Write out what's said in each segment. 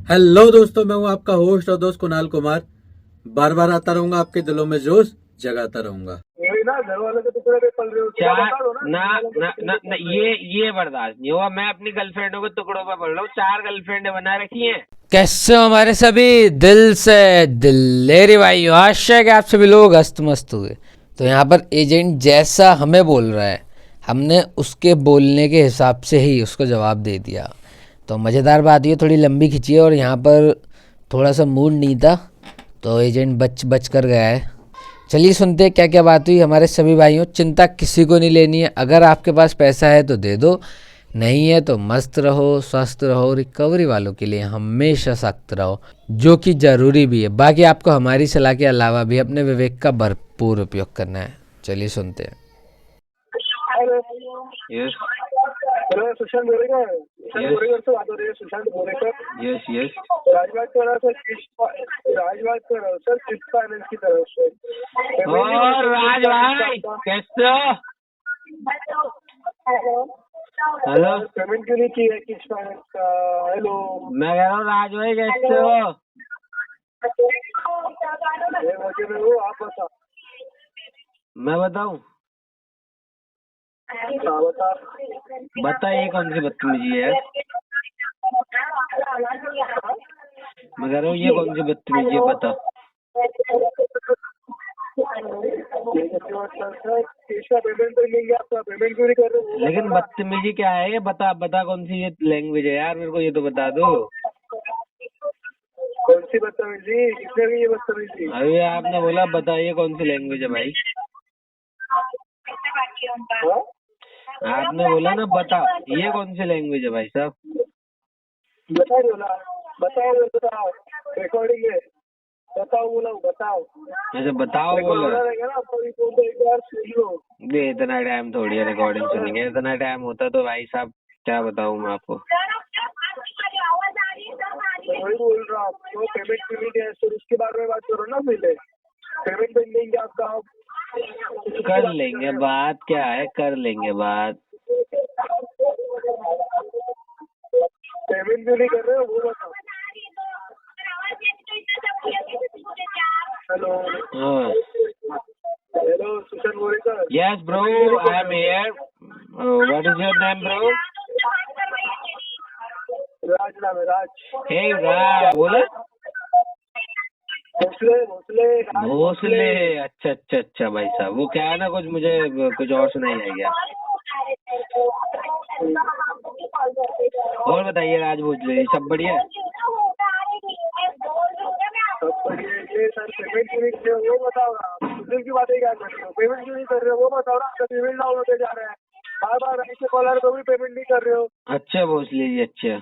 Hello दोस्तों, मैं हूं आपका होस्ट और दोस्त कुणाल कुमार। बार बार आता रहूंगा, आपके दिलों में जोश जगाता रहूंगा। वही ना, घर वालों के टुकड़े पे पल रहे हो, थोड़ा चार बता दो ना, ना घर वालों के ना टुकड़े ना, पे ना पल रहे हो। ये बर्दाश्त नहीं हुआ। मैं अपनी गर्लफ्रेंडों के टुकड़ों पर पड़ रहा हूँ। 4 गर्लफ्रेंडें बना रखी हैं। कैसे हो हमारे सभी दिल से दिलेरी भाइयों। आशा है कि आप सभी लोग हस्त मस्त हुए। तो यहाँ पर एजेंट जैसा हमें बोल रहा है, हमने उसके बोलने के हिसाब से ही उसको जवाब दे दिया। तो मज़ेदार बात ये थोड़ी लंबी खिंची है और यहाँ पर थोड़ा सा मूड नहीं था, तो एजेंट बच बच कर गया है। चलिए सुनते हैं क्या क्या बात हुई। हमारे सभी भाइयों, चिंता किसी को नहीं लेनी है। अगर आपके पास पैसा है तो दे दो, नहीं है तो मस्त रहो, स्वस्थ रहो, रिकवरी वालों के लिए हमेशा सख्त रहो, जो कि ज़रूरी भी है। बाकी आपको हमारी सलाह के अलावा भी अपने विवेक का भरपूर उपयोग करना है। चलिए सुनते हैं। Hello yes hello, Sushant Borekar. Sushant Yes. Borekar से बात हो रही है। Sushant Borekar yes yes. राजबाग कर रहा सर, राजबाग कर रहा हूँ सर, किस्त फाइनेंस की तरफ से। और राज भाई कैसे हो? हेलो, पेमेंट क्यों नहीं की है किस्त फाइनेंस का? हेलो, मैं कह रहा हूँ राज भाई कैसे हो? ये मजे में हो आप? बता। मैं बताऊं? हाँ बता। बता, ये कौन सी बदतमीजी है? मैं कह रहा हूँ ये कौन सी बदतमीजी है, बता। इसका पेमेंट तो लेंगे, आपका पेमेंट क्यों नहीं कर रहे हो? लेकिन बदतमीजी क्या है ये? बता बता, कौन सी ये लैंग्वेज है यार? मेरे को ये तो बता दो। कौन सी बदतमीजी? किसने भी ये बदतमीजी? अभी आपने बोला बताइए कौन सी लैंग्वेज है भाई। हाँ? आपने बोला ना बता, ये कौन सी लैंग्वेज है भाई साहब? बताओ बोला, बताओ बताओ, रिकॉर्डिंग है, बताओ बोला, बताओ। अच्छा बताओ रिकॉर्ड बोला। होना रहेगा ना, आपको रिकॉर्ड तो एक बार सुन लो। ये इतना टाइम थोड़ी है रिकॉर्डिंग सुनेंगे। इतना टाइम होता तो भाई साहब क्या बताऊं मैं आपको। मैं वही बोल रहा हूँ, आपको पेमेंट क्यों नहीं दिया? सर उसके बारे में बात करो ना पहले। पेमेंट नहीं देंगे आपका आप। कर लेंगे बात, क्या है, कर लेंगे बात। पेमेंट क्यों नहीं कर रहे हो वो बताओ। हेलो हाँ। Hello, Sushant Borekar. Yes bro, I am here. What is your name bro? Raj नाम है, राज। हे राज बोला। भोसले भोसले राज भोसले। अच्छा अच्छा अच्छा भाई साहब, वो क्या है ना, कुछ मुझे कुछ और सुनाई आ गया। और बताइए राज भोसले, सब बढ़िया? सब बढ़िया। ये सर पेमेंट क्यों नहीं कर रहे हो वो बताओ ना। दूसरे की बातें क्या कर रहे हो? पेमेंट क्यों नहीं कर रहे हो वो बताओ ना। आपका पेमेंट डाउन होते जा रहा है, बार बार ऐसे कॉलर को भी पेमेंट नहीं कर रहे हो। अच्छा भोसले जी, अच्छा।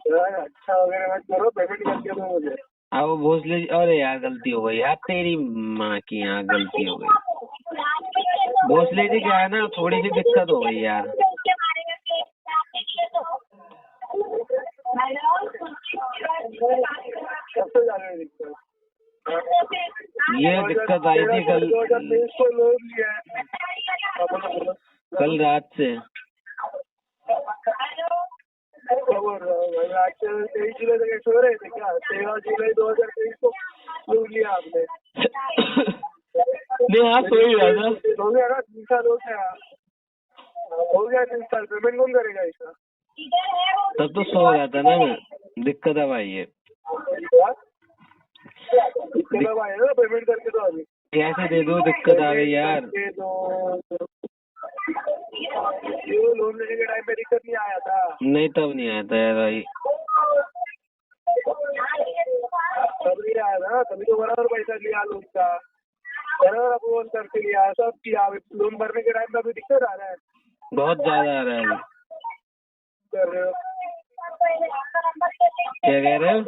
यार अच्छा वगैरह मत करो, पेमेंट करके दो मुझे। अब वो भोसले जी, अरे यार गलती हो गई यार, तेरी माँ की यहाँ गलती हो गई। भोसले जी क्या है ना, थोड़ी सी दिक्कत हो गई यार। सबसे ज्यादा दिक्कत ये दिक्कत आई थी कल, 2023 को लोन लिया है। हाँ, बोलो बोलो। कल रात से। क्या बोल रहा हूँ भाई? आज से 23 जुलाई तक सो रहे थे क्या? 13 जुलाई 2023 को लोन लिया आपने? नहीं हाँ, सो ही रहा था। हो गया ना, 3 साल हो गया। हो गया 3 साल, पेमेंट कौन करेगा इसका? तब तो सो रहा था ना मैं। दिक्कत अब आई है। इसके बाद आए ना, पेमेंट करके दो अभी। कैसे दे दो? दिक्कत आ गई यार। करके दो। ये लोन लेने के टाइम पे दिक्कत नहीं आया था? नहीं तब नहीं आया था यार भाई। तब नहीं आया था, तभी तो बराबर पैसा लिया लोन का, बराबर अप्रूवल करके लिया, सब किया। लोन भरने के टाइम पे अभी दिक्कत आ रहा है। बहुत ज्यादा आ रहा है अभी। कर रहे हो क्या कह रहे हो?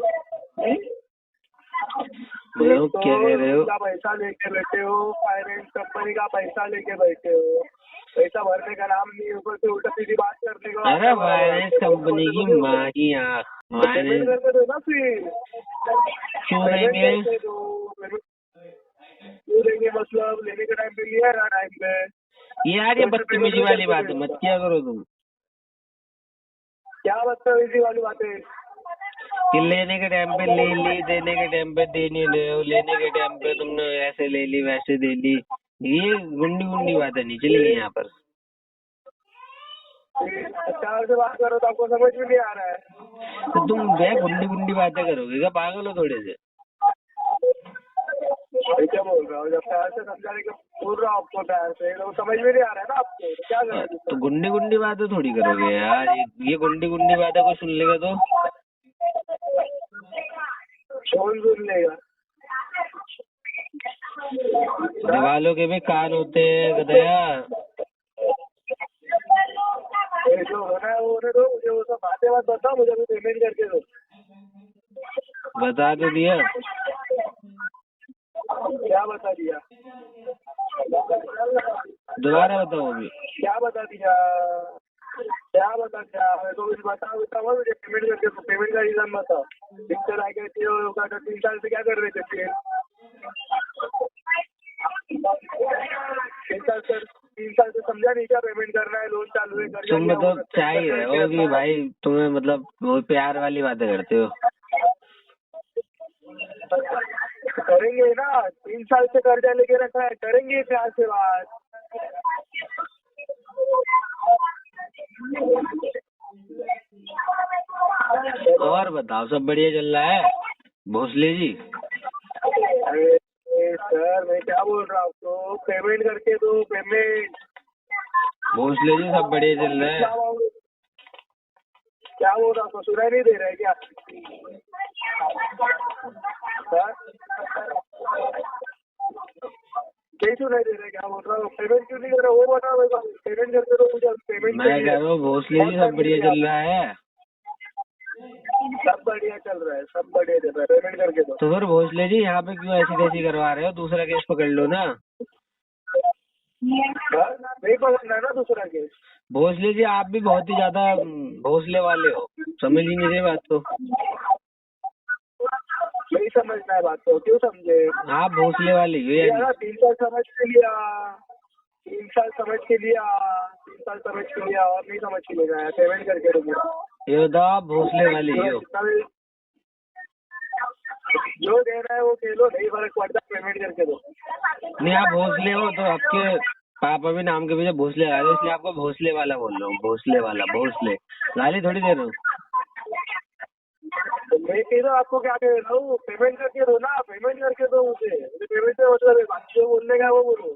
बोलो क्या कह रहे हो? का पैसा लेके बैठे हो, फाइनेंस कंपनी का पैसा लेके बैठे हो, पैसा भरने का नाम नहीं, ऊपर से उल्टा सीधी बात करने का। अरे फाइनेंस कंपनी की माँ की आँख। पेमेंट करके दो ना फिर। क्यों देंगे? क्यों देंगे मतलब? लेने के टाइम पे लिया ना, टाइम पे। यार ये बदतमीजी वाली बात है, मत किया करो तुम। क्या बदतमीजी वाली बातें? कि लेने के टाइम पे ले ली, देने के टाइम पे दे नहीं रहे हो, लेने के टाइम पे तुमने ऐसे ले ली वैसे दे ली, ये गुंडी गुंडी बातें नहीं चलेंगी यहाँ पर। प्यार से बात करो तो आपको समझ में नहीं आ रहा है। तो तुम बे गुंडी गुंडी बातें करोगे क्या? पागल हो थोड़े से? भाई क्या बोल रहा हूँ? जब प्यार से समझाने के बोल रहा हूँ आपको, प्यार से तो समझ में नहीं आ रहा है ना आपको, तो क्या करें? तो गुंडी गुंडी बातें थोड़ी करोगे यार, ये गुंडी गुंडी बातें कोई सुन लेगा तो? कौन सुन लेगा? वालों के भी कान होते हैं गधया। जो होना है वो होने दो, मुझे वो सब बातें मत बताओ, मुझे अभी पेमेंट करके दो। बता तो दिया। क्या बता दिया? दोबारा बताओ अभी। क्या बता दिया? क्या बता दिया? मेरे को कुछ बताओ, मुझे पेमेंट करके दो। पेमेंट का रीजन बताओ। पिक्चर आ गए थे 3 साल से क्या कर रहे थे फिर? 3 साल से समझा नहीं क्या पेमेंट करना है, लोन चालू है, कर तुम तो चाहिए हो कि भाई तुम्हें मतलब वो प्यार वाली बातें करते हो। करेंगे ना, 3 साल से कर्जा लेके रखा है, करेंगे प्यार से बात। और बताओ, सब बढ़िया चल रहा है भोसले जी? अरे सर, मैं क्या बोल रहा हूँ आपको, पेमेंट करके दो, पेमेंट। भोसले जी सब बढ़िया चल रहा है? क्या बोल रहा हूँ, सुनाई नहीं दे रहा है क्या? सर नहीं सुनाई दे रहा है? क्या बोल रहा हूँ? पेमेंट क्यों नहीं कर रहा वो बताओ मेरे को। पेमेंट करके दो मुझे, पेमेंट। मैं कह रहा हूँ भोसले जी सब बढ़िया चल रहा है? सब बढ़िया चल रहा है, सब बढ़िया चल रहा है, पेमेंट करके दो। तो फिर भोसले जी यहाँ पे क्यों ऐसी तैसी करवा रहे हो? दूसरा केस पकड़ लो ना। नहीं पकड़ना है ना दूसरा केस। भोसले जी आप भी बहुत ही ज्यादा भोसले वाले हो, समझ ही नहीं रहे बात को। नहीं समझना है बात को, क्यों समझे? आप भोसले वाले हो यार। 3 साल समझ के लिया, 3 साल समझ के लिया, 3 साल समझ के लिया, और नहीं समझ के लेना है। पेमेंट करके रुको। ये बताओ, आप भोसले वाले ही हो? जो देना है वो खेलो, नहीं फर्क पड़ता, पेमेंट करके दो। नहीं, आप भोसले हो तो आपके पापा भी नाम के पीछे भोसले लगा दो, इसलिए आपको भोसले वाला बोल रहा हूँ। भोसले वाला, भोसले गाली थोड़ी दे रहा हूँ। मैं कह रहा हूँ आपको, क्या कह रहा हूँ, पेमेंट करके दो ना, पेमेंट करके दो मुझे पेमेंट से मतलब है, बाकी जो बोलने का वो बोलो।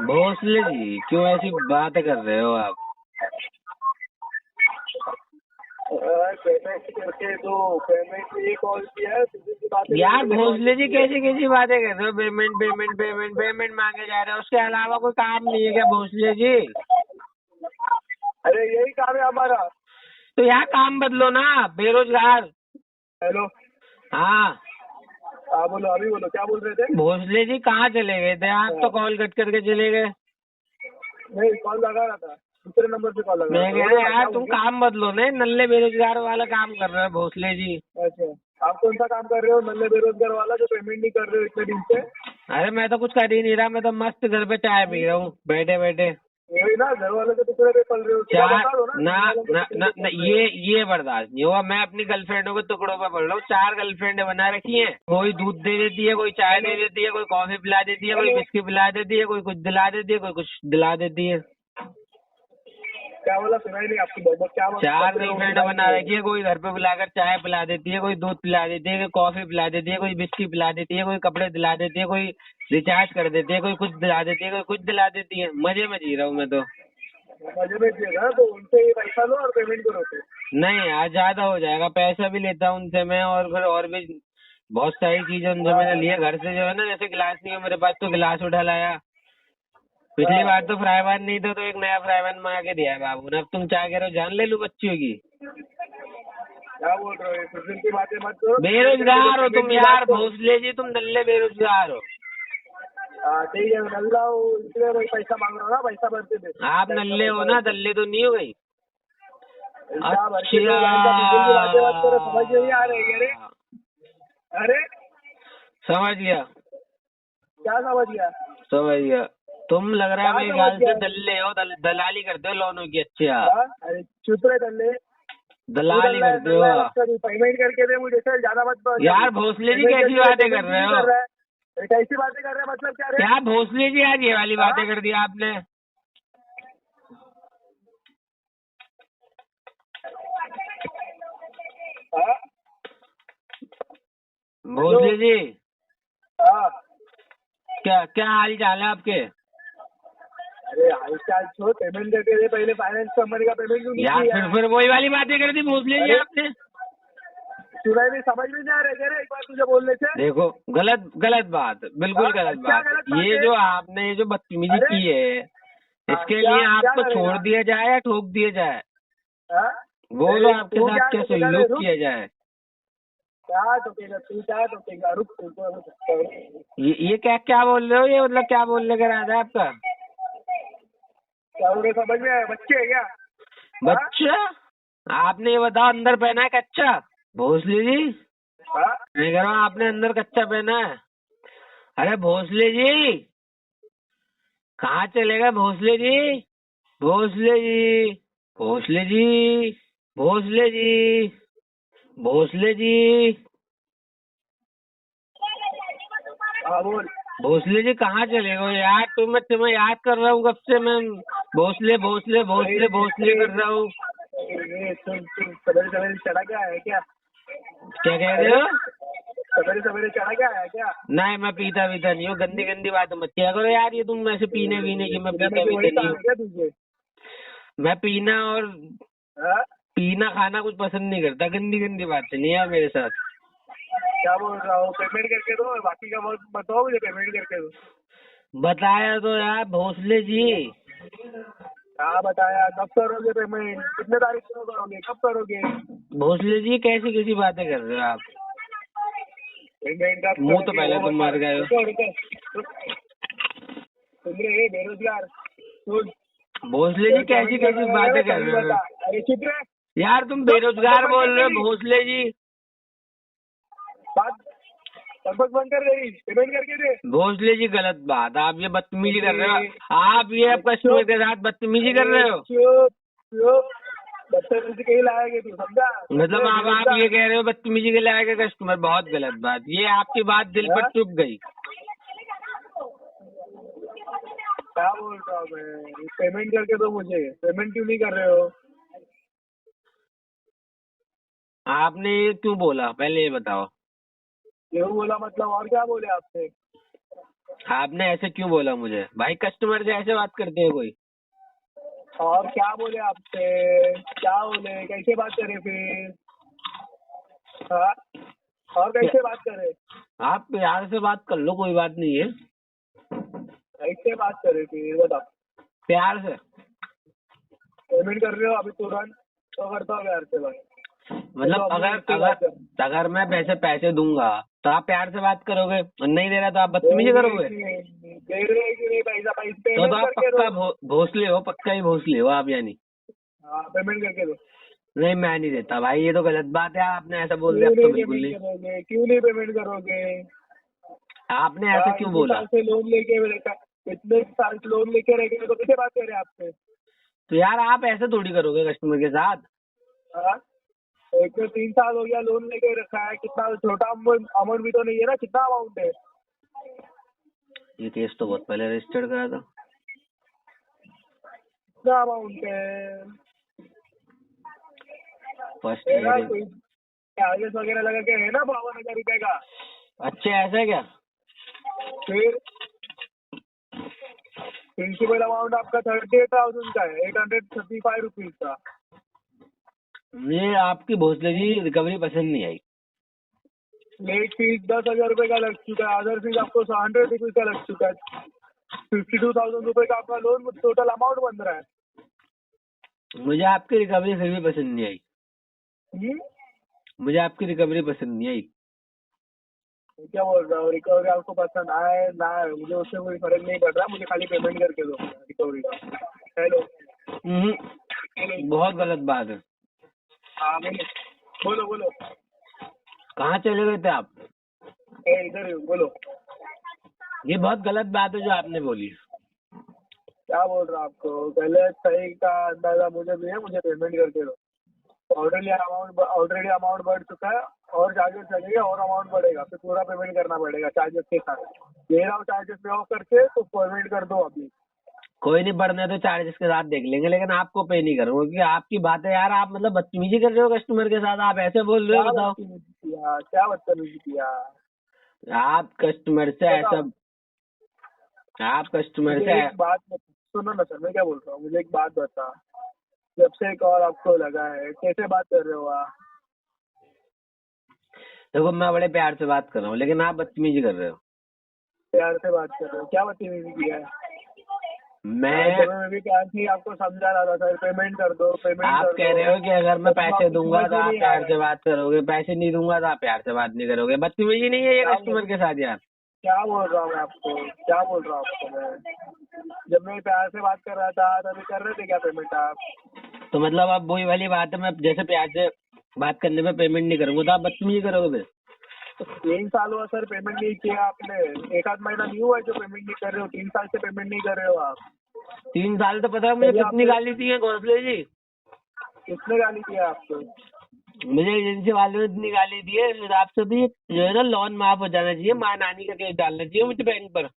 भोसले जी क्यों ऐसी बात कर रहे हो आप? पेमेंट करके दो, पेमेंट ये कॉल किया है यार भोसले जी कैसी कैसी बातें कर रहे हो? पेमेंट पेमेंट पेमेंट पेमेंट मांगे जा रहे हो, उसके अलावा कोई काम नहीं है क्या भोसले जी? अरे यही काम है हमारा। तो यहाँ काम बदलो ना, बेरोजगार। हेलो, हाँ बोलो, अभी बोलो, क्या बोल रहे थे? भोसले जी कहाँ चले गए थे आप? तो कॉल कट करके चले गए। नहीं, कॉल लगा रहा था, दूसरे नंबर से कॉल लगा मैं कह रहा यार तुम काम बदलो ना, नल्ले बेरोजगार वाला काम कर रहे हो भोसले जी। अच्छा, आप कौन सा काम कर रहे हो? नल्ले बेरोजगार वाला जो पेमेंट नहीं कर रहे हो इतने दिन से? अरे मैं तो कुछ कर ही नहीं रहा, मैं तो मस्त घर पे चाय पी रहा हूँ बैठे बैठे। वही ना, घर वाले के टुकड़े पे पल रहे हो। चार बता दो ना ना ना, ना ये बर्दाश्त नहीं हुआ। मैं अपनी गर्लफ्रेंडों के टुकड़ों पे पड़ रहा हूँ। 4 गर्लफ्रेंड बना रखी हैं, कोई दूध दे देती है, कोई चाय दे देती है, कोई कॉफी पिला देती है, कोई बिस्किट पिला देती है, कोई कुछ दिला देती है, कोई कुछ दिला देती है। क्या बोला, सुनाई नहीं आपकी बहुत। क्या बोला? 4 गर्लफ्रेंड बना रखी है, कोई घर पे बुलाकर चाय पिला देती है, कोई दूध पिला देती है, कोई कॉफी पिला देती है, कोई बिस्किट पिला देती है, कोई कपड़े दिला देती है, कोई रिचार्ज कर देती है, कोई कुछ दिला देती है, कोई कुछ दिला देती है। मजे में जी रहा हूँ मैं तो। मजे में जिएगा तो उनसे ही पैसा लो और पेमेंट करो। तो नहीं, आज ज्यादा हो जाएगा, पैसा भी लेता हूँ उनसे मैं, और फिर और भी बहुत सारी चीजें उनसे मैंने लिए घर से, जो है ना, जैसे गिलास नहीं है मेरे पास तो गिलास उठा लाया। पिछली बार तो फ्राई पैन नहीं था तो एक नया फ्राई पैन मंगा के दिया है बाबू ने। अब तुम क्या कह रहे हो, जान ले लूं बच्चियों की? क्या बोल रहे हो? कुछ दिन की बातें मत करो। बेरोजगार हो तुम यार भोसले जी, तुम नल्ले बेरोजगार हो। ठीक है, नल्ला हो इसलिए भाई पैसा मांग रहा हूँ ना, पैसा भरते थे। आप नल्ले हो ना, दल्ले तो नहीं हो गई। समझ नहीं आ रही है? अरे समझ गया, क्या समझ गया? समझ गया। तुम लग रहा है क्या मेरे समझ ख्याल से गया? दल्ले हो, दलाली करते हो लोनों की। अच्छा, हाँ? अरे चुप रहे दल्ले, दलाली करते हो पेमेंट करके दे मुझे, चल ज्यादा मत यार। भोसले जी पेमेंट कैसी करके दे, बातें पेमेंट कर क्यों रहे नहीं हो? कर रहा है? अरे कैसी बातें कर रहा है, मतलब क्या रे? क्या भोसले जी आज ये वाली हाँ? बातें कर दी आपने? हाँ? भोसले जी हाँ? क्या क्या हाल चाल है आपके? अरे हालचाल छोड़, पेमेंट करके दे पहले, फाइनेंस कंपनी का पेमेंट क्यों नहीं यार किया? फिर वही वाली बातें कर दी भोसले जी अरे, आपने। सुनाई नहीं, समझ में नहीं आ रहा है एक बार तुझे बोलने से? देखो गलत गलत बात, बिल्कुल हाँ, गलत क्या बात। गलत बात ये है? जो आपने जो बदतमीजी अरे, की है, हाँ, इसके क्या लिए क्या आपको करेगा? छोड़ दिया जाए या ठोक दिया जाए? हाँ? बोलो अरे, आपके तू साथ क्या ठोकेगा रे, सलूक रुक। किया जाए? क्या ठोकेगा तू, क्या ठोकेगा? रुक, रुक। ये क्या क्या बोल रहे हो? ये मतलब क्या बोलने का इरादा है आपका? क्या बोल रहे, समझ में आया? बच्चे है क्या? बच्चा? आपने ये बताओ अंदर पहना है कच्चा? भोसले जी हाँ? मैं कह रहा हूँ आपने अंदर कच्चा पहना है। अरे भोसले जी कहाँ चले गए? भोसले जी, भोसले जी, भोसले जी, भोसले जी, भोसले जी, हाँ बोल। भोसले जी कहाँ चले गए यार? तुम्हें याद कर रहा हूँ कब से मैं। भोसले भोसले भोसले भोसले कर रहा हूँ। तुम सवेरे सवेरे चढ़ा क्या है क्या? क्या कह रहे हो? सवेरे सवेरे चढ़ा क्या है क्या? नहीं मैं पीता नहीं हूँ। गंदी गंदी बात मत किया करो यार। ये तुम ऐसे पीने वीने की। मैं बिना पीता में वही नहीं काम हूँ। है क्या तुझे? मैं पीना और हाँ? पीना खाना कुछ पसंद नहीं करता। गंदी गंदी बातें नहीं यार मेरे साथ। क्या बोल रहा हूँ? पेमेंट करके दो, बाकी का बहुत बताओ मुझे, पेमेंट करके दो। बताया तो यार भोसले जी। हाँ बताया, कब करोगे पेमेंट? कितने तारीख को करोगे, कब करोगे? भोसले जी कैसी कैसी बातें कर रहे हो आप? पेमेंट कब मुंह तो करोगे पहले वो तुम बताओ। मर गए हो। रुको। सुन रहे बेरोजगार, सुन। भोसले जी कैसी कैसी बातें कर रहे हो? अरे चुप रहे। यार तुम बेरोजगार बोल रहे हो भोसले जी। बात लगभग बंद कर दे, पेमेंट करके दे। भोसले जी गलत बात। आप ये बदतमीजी कर रहे हो। आप ये कस्टमर के साथ बदतमीजी कर रहे हो। चुप चुप, बदतमीजी कहीं लाएंगे तू, समझा? मतलब आप ये कह रहे हो बदतमीजी के लायक है कस्टमर। बहुत गलत बात। ये आपकी बात दिल पर चुभ गई। क्या बोल रहा हूँ मैं? पेमेंट करके दो मुझे, पेमेंट क्यों नहीं कर रहे हो? आपने ये क्यों बोला पहले ये बताओ? क्यों बोला मतलब, और क्या बोले आपसे? आपने ऐसे क्यों बोला मुझे? भाई कस्टमर से ऐसे बात करते हैं कोई? और क्या बोले आपसे? क्या बोले, कैसे बात करे फिर? हाँ? और कैसे बात करे? आप प्यार से बात कर लो, कोई बात नहीं है। कैसे बात करे फिर बताओ? प्यार से। पेमेंट कर रहे हो अभी तुरंत तो करता हूँ प्यार से बात। मतलब अगर मैं पैसे दूंगा तो आप प्यार से बात करोगे, और नहीं दे रहा तो आप बदतमीजी करोगे। दे रहे कि नहीं पैसा? तो आप पेमेंट करके पक्का दो। भोसले हो, पक्का ही भोसले हो आप यानी। हाँ पेमेंट करके दो। नहीं मैं नहीं देता भाई, ये तो गलत बात है। आपने ऐसा बोल दिया, अब तो बिल्कुल नहीं। क्यों नहीं पेमेंट करोगे? आपने ऐसा क्यों बोला? से लोन लेके रखा, इतने साल से लोन लेके रह गए तो कैसे बात करे आपसे? तो यार आप ऐसे थोड़ी करोगे कस्टमर के साथ। हाँ? एक तो 3 साल हो गया लोन लेके रखा है, कितना छोटा अमाउंट भी तो नहीं है ना, कितना अमाउंट है? ये केस तो बहुत पहले रजिस्टर्ड करा था। कितना अमाउंट है? फर्स्ट है ना ईयर। कोई चार्जेस वगैरह लगा के है ना 52,000 रुपए का? अच्छा ऐसा है क्या? फिर प्रिंसिपल अमाउंट आपका 38,000 का है, 835 रुपीज का। ये आपकी भोसले जी रिकवरी पसंद नहीं आई। लेट फीस 10,000 रुपए का लग चुका है, अदर फीस आपको 100 रुपीज का लग चुका है। 52,000 रुपए का आपका लोन टोटल अमाउंट बन रहा है। मुझे आपकी रिकवरी फिर भी पसंद नहीं आई। मुझे आपकी रिकवरी पसंद नहीं आई। क्या बोल रहा हूँ? रिकवरी आपको पसंद आए ना आए मुझे उससे कोई फर्क नहीं पड़ रहा, मुझे खाली पेमेंट करके दो रिकवरी का। हेलो? बहुत गलत बात है। हाँ बोलो बोलो। कहाँ चले गए थे आप? इधर बोलो। ये बहुत गलत बात है जो आपने बोली। क्या बोल रहा हूँ आपको, गलत सही का अंदाजा मुझे भी है, मुझे पेमेंट करके दो। ऑलरेडी अमाउंट बढ़ चुका है और चार्जेस लगेगा और अमाउंट बढ़ेगा, फिर पूरा पेमेंट करना पड़ेगा चार्जेस के साथ। दे रहा हूँ चार्जेस पे ऑफ करके, तो पेमेंट कर दो अभी। कोई नहीं, बढ़ने तो चार्जेस के साथ देख लेंगे, लेकिन आपको पे नहीं करूंगा क्योंकि आपकी बात है यार। आप मतलब बदतमीजी कर रहे हो कस्टमर के साथ, आप ऐसे बोल रहे हो, क्या बताओ। बदतमीजी किया, क्या बदतमीजी किया? आप कस्टमर से ऐसा, बताओ। आप कस्टमर मुझे से एक बात सुनो ना सर, मैं क्या बोल रहा हूँ, मुझे एक बात बता। जब से कॉल आपको लगा है, कैसे बात कर रहे हो आप? देखो, मैं बड़े प्यार से बात कर रहा हूँ, लेकिन आप बदतमीजी कर रहे हो। प्यार से बात कर रहे हो, क्या बदतमीजी किया है? मैं जब मैं भी प्यार से ही आपको समझा रहा था सर, पेमेंट कर दो, पेमेंट आप कर कह दो। रहे हो कि अगर मैं तो तुम पैसे आपकी दूंगा समझ तो में आप नहीं आ प्यार रहा से है। बात करोगे, पैसे नहीं दूंगा तो आप प्यार से बात नहीं करोगे। बदतमीजी नहीं है ये कस्टमर के साथ यार। क्या बोल रहा हूँ मैं आपको, क्या बोल रहा हूँ आपको मैं? जब मैं प्यार से बात कर रहा था तभी कर रहे थे क्या पेमेंट आप? तो मतलब अब वही वाली बात है, मैं जैसे प्यार से बात करने में पेमेंट नहीं करूंगा तो आप बदतमीजी करोगे फिर। 3 साल हुआ सर, पेमेंट नहीं किया आपने। 1 आध महीना नहीं हुआ है जो पेमेंट नहीं कर रहे हो, 3 साल से पेमेंट नहीं कर रहे हो आप। 3 साल तो पता है मुझे चलिए कितनी आपने- गाली दी है घोंसले जी। किसने गाली दिया आपको? मुझे एजेंसी वालों ने इतनी गाली दी है, इस हिसाब से भी जो है ना लोन माफ हो जाना चाहिए, माँ नानी का केस डालना चाहिए मुझे बैंक पर।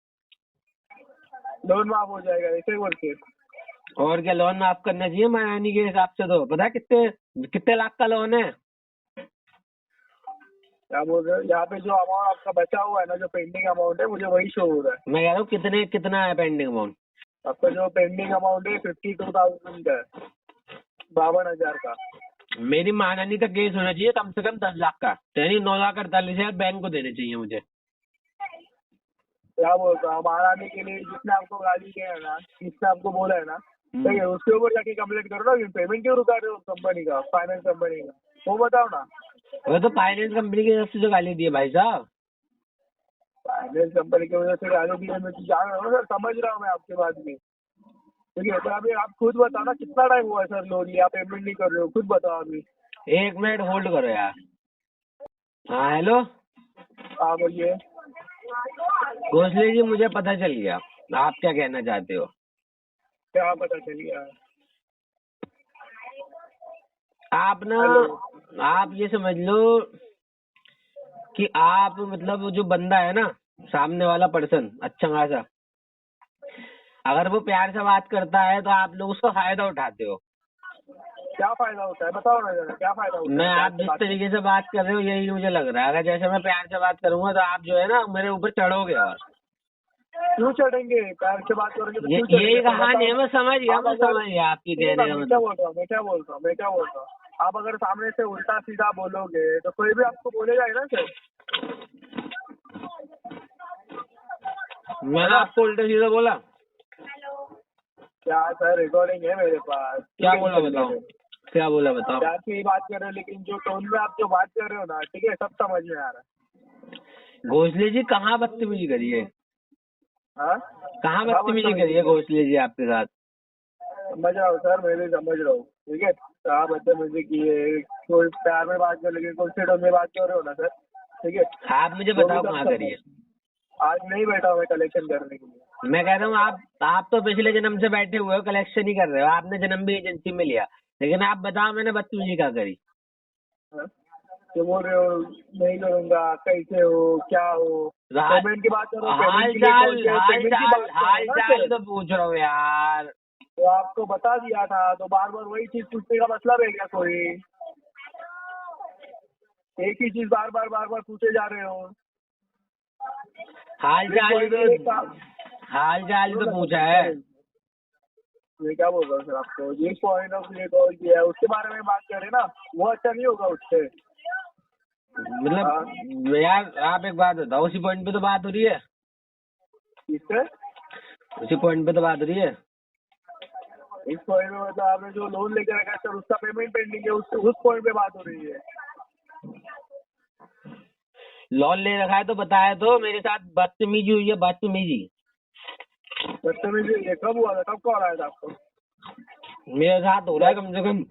लोन माफ हो जाएगा ऐसे बोल के? और क्या, लोन माफ करना चाहिए माँ नानी के हिसाब से। तो पता है कितने कितने लाख का लोन है? क्या बोल रहे हो? यहाँ पे जो अमाउंट आपका बचा हुआ है ना, जो पेंडिंग अमाउंट है, मुझे वही शो हो रहा है। मैं कह रहा हूँ कितना है पेंडिंग अमाउंट। आपका जो पेंडिंग अमाउंट है 52,000 का है, 52,000 का। मेरी माँ नानी का केस होना चाहिए कम से कम 10 लाख का, यानी 9,48,000 बैंक को देने चाहिए मुझे। क्या बोल रहा हूँ, महारानी के लिए जिसने आपको गाली दिया है ना, जिसने आपको बोला है ना, ठीक है, उसके ऊपर जाके कंप्लेंट करो ना। पेमेंट क्यों रुका रहे हो कंपनी का, फाइनेंस कंपनी का, वो बताओ ना। वो तो फाइनेंस कंपनी की तरफ से जो गाली दी है भाई साहब। फाइनेंस कंपनी की वजह से गाली दी है, मैं तो जान रहा हूँ सर, समझ रहा हूँ मैं आपकी बात भी। ठीक है, तो अभी आप खुद बताओ ना, कितना टाइम हुआ है सर लोन लिया, पेमेंट नहीं कर रहे हो, खुद बताओ अभी। 1 मिनट होल्ड करो यार। हाँ हेलो हाँ बोलिए। घोसले जी, मुझे पता चल गया आप क्या कहना चाहते हो। क्या पता चल गया? आप ना, आप ये समझ लो कि आप मतलब वो जो बंदा है ना, सामने वाला पर्सन अच्छा खासा, अगर वो प्यार से बात करता है तो आप लोग उसका फायदा उठाते हो। क्या फायदा होता है बताओ ना जरा, क्या फायदा होता है? मैं आप जिस तरीके से बात कर रहे हो यही मुझे लग रहा है, अगर जैसे मैं प्यार से बात करूंगा तो आप जो है ना मेरे ऊपर चढ़ोगे। और क्यों चढ़ेंगे? प्यार से बात करोगे तो ये क्यों यही चढ़ेंगे? कहानी है। मैं समझ गया, आप मैं अगर- समझ गया आपकी सुनो कहने ना, का मैं क्या मतलब। बोल रहा हूँ, आप अगर सामने से उल्टा सीधा बोलोगे तो कोई भी आपको बोलेगा ही ना सर। मैंने आपको उल्टा सीधा बोला? क्या सर, रिकॉर्डिंग है मेरे पास। क्या बोला बताओ, क्या बोला बताओ। प्यार से ही बात कर रहे हो, लेकिन जो टोन में आप जो बात कर रहे हो ना, ठीक है, सब समझ में आ रहा है। घोसले जी कहाँ बदतमीजी करी है, हाँ, कहाँ बदतमीजी करी है घोसले जी आपके साथ? समझ रहा हूँ सर, मैं भी समझ रहा हूँ, ठीक है। कहा बदतमीजी की है, कोई प्यार में बात कर, लेकिन कोई से टोन में बात कर रहे हो ना सर, ठीक है। आप मुझे बताओ कहाँ करी है। आज नहीं बैठा हूँ मैं कलेक्शन करने के लिए। मैं कह रहा हूँ आप तो पिछले जन्म से बैठे हुए हो, कलेक्शन ही कर रहे हो, आपने जन्म भी एजेंसी में लिया, लेकिन आप बताओ मैंने बदतमीजी क्या करी? हाँ? तो बोल रहे हो नहीं करूंगा, कैसे हो, क्या हो, पेमेंट की बात करो, हाल चाल तो पूछ रहा हूँ यार। तो आपको बता दिया था, तो बार बार वही चीज पूछने का मतलब है क्या? कोई एक ही चीज बार बार पूछे जा रहे हो। हाल चाल तो पूछा है। मैं क्या बोल रहा हूँ सर आपको, जिस पॉइंट ऑफ व्यू कॉल किया है उसके बारे में बात करें ना, वो अच्छा नहीं होगा उससे। मतलब यार आप एक बात बताओ, उसी पॉइंट पे तो बात हो रही है, इससे उसी पॉइंट पे तो बात हो रही है। इस पॉइंट में मतलब आपने जो लोन लेकर रखा है सर, उसका पेमेंट पेंडिंग है, उस पॉइंट पे बात हो रही है। लोन ले रखा है तो बताया तो, मेरे साथ बदतमीजी हुई है, बदतमीजी। बदतमीजी ये कब हुआ था, कब कॉल आया था आपको? मेरे साथ हो रहा है कम से कम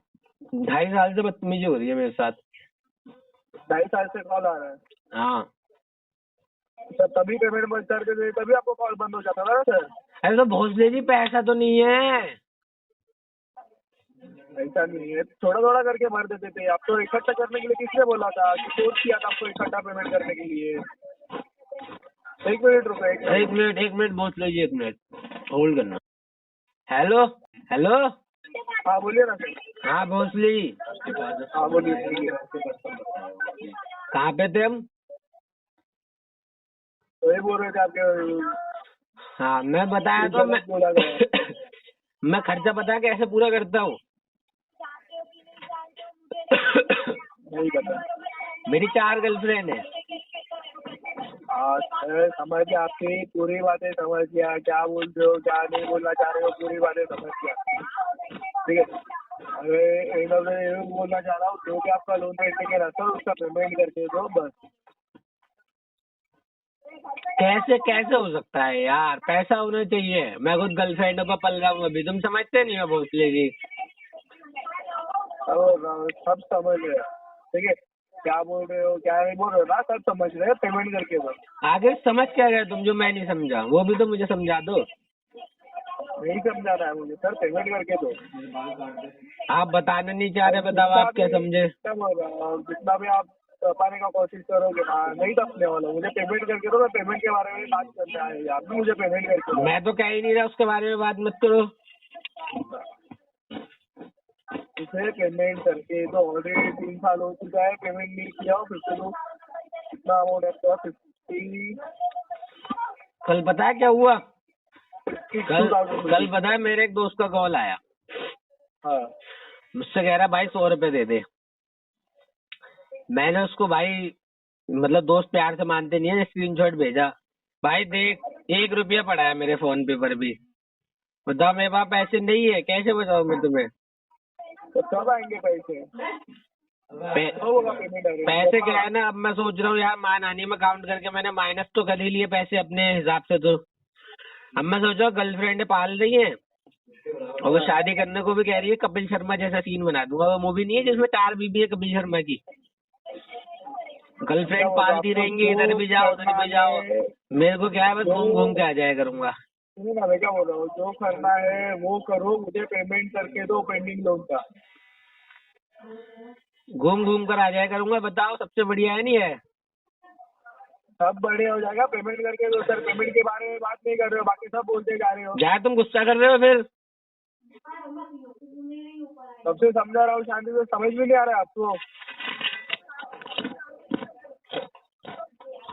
2.5 साल से बदतमीजी हो रही है मेरे साथ। 2.5 साल से कॉल आ रहा है हाँ सर, तभी पेमेंट बंद करके दे, तभी आपको कॉल बंद हो जाता था ना सर। अरे तो भोसले जी पैसा तो नहीं है। ऐसा नहीं है, थोड़ा थोड़ा करके भर देते थे। आपको इकट्ठा करने के लिए किसने बोला था? कि फोर्स किया था आपको इकट्ठा पेमेंट करने के लिए? 1 मिनट रुको, 1 मिनट। एक minute Bhosle ji, 1 minute hold करना। Hello hello. हाँ बोलिए ना सर। हाँ भोसले जी, हाँ बोलिए बोलिए। कहाँ पे थे हम? तो ये बोल रहे थे आपके, हाँ मैं बताया तो मैं बोला गया। मैं खर्चा पता कैसे पूरा करता हूँ। नहीं पता। मेरी 4 गर्लफ्रेंड है। हाँ सर, समझ गया, आपकी पूरी बातें समझ गया। क्या बोल रहे हो, क्या नहीं बोलना चाह रहे हो, पूरी बातें समझ गया। ठीक है, अरे एक बार मैं ये बोलना चाह रहा हूँ, जो भी आपका लोन पेंडिंग है ना सर, उसका पेमेंट करके दो बस। कैसे कैसे हो सकता है यार, पैसा होना चाहिए। मैं खुद गर्लफ्रेंडों पर पल रहा हूँ अभी, तुम समझते नहीं हो भोसले जी। सब समझ रहे हैं, ठीक है, क्या बोल रहे हो क्या नहीं बोल रहे हो ना, सब समझ रहे हैं। पेमेंट करके दो। आगे समझ क्या गए तुम जो मैं नहीं समझा, वो भी तो मुझे समझा दो। नहीं समझा रहा है मुझे सर, पेमेंट करके दो। आप बताना नहीं चाह रहे, बताओ आप क्या समझे। जितना भी आप पाने का कोशिश करोगे ना, नहीं तपने वाला। मुझे पेमेंट करके दो, मैं पेमेंट के बारे में बात करना है। आप भी मुझे पेमेंट करके दो। मैं तो कह ही नहीं रहा उसके बारे में, बात मत करो। उसे पेमेंट करके तो ऑलरेडी 3 साल हो चुका है, पेमेंट नहीं किया हो। 52 कितना अमाउंट है आपका? 50। कल पता है क्या हुआ? कल 52,000। पता है मेरे एक दोस्त का कॉल आया, हाँ मुझसे कह रहा भाई 100 रुपए दे दे। मैंने उसको भाई, मतलब दोस्त प्यार से मानते नहीं है, स्क्रीनशॉट भेजा। भाई देख 1 रुपया पड़ा है मेरे फोन पे पर भी। बताओ मेरे पास पैसे नहीं है, कैसे बताऊँ मैं तुम्हें। तो कब आएंगे पैसे? कब होगा पेमेंट? पैसे क्या है ना, अब मैं सोच रहा हूँ यार, मानहानि में काउंट करके मैंने माइनस तो कर ही लिए पैसे अपने हिसाब से। तो अब मैं सोच रहा हूँ गर्लफ्रेंड पाल रही है और वो शादी करने को भी कह रही है, कपिल शर्मा जैसा सीन बना दूंगा। वो मूवी नहीं है जिसमें 4 बीबी है कपिल शर्मा की। गर्लफ्रेंड पालती रहेंगी, इधर भी जाओ उधर भी जाओ। मेरे को क्या है, बस घूम घूम के आ जाया करूंगा। सुनो ना, मैं क्या बोल रहा हूँ, जो करना है वो करो, मुझे पेमेंट करके दो पेंडिंग लोन का। घूम घूम कर आ जाया करूंगा। बताओ सबसे बढ़िया है नहीं है? सब बढ़िया हो जाएगा, पेमेंट करके दो सर। पेमेंट के बारे में बात नहीं कर रहे हो, बाकी सब बोलते जा रहे हो। क्या तुम गुस्सा कर रहे हो फिर? सबसे समझा रहा हूँ शांति से, समझ भी नहीं आ रहा है आपको?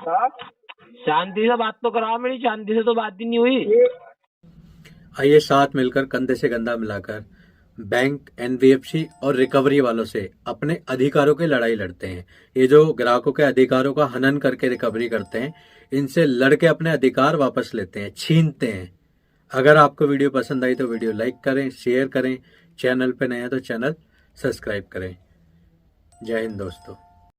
हाँ? शांति से बात तो कराओ, मेरी शांति से तो बात ही नहीं हुई। आइए साथ मिलकर कंधे से कंधा मिलाकर बैंक, एनबीएफसी और रिकवरी वालों से अपने अधिकारों की लड़ाई लड़ते हैं। ये जो ग्राहकों के अधिकारों का हनन करके रिकवरी करते हैं, इनसे लड़के अपने अधिकार वापस लेते हैं, छीनते हैं। अगर आपको वीडियो पसंद आई तो वीडियो लाइक करें, शेयर करें, चैनल पे नए हैं तो चैनल सब्सक्राइब करें। जय हिंद दोस्तों।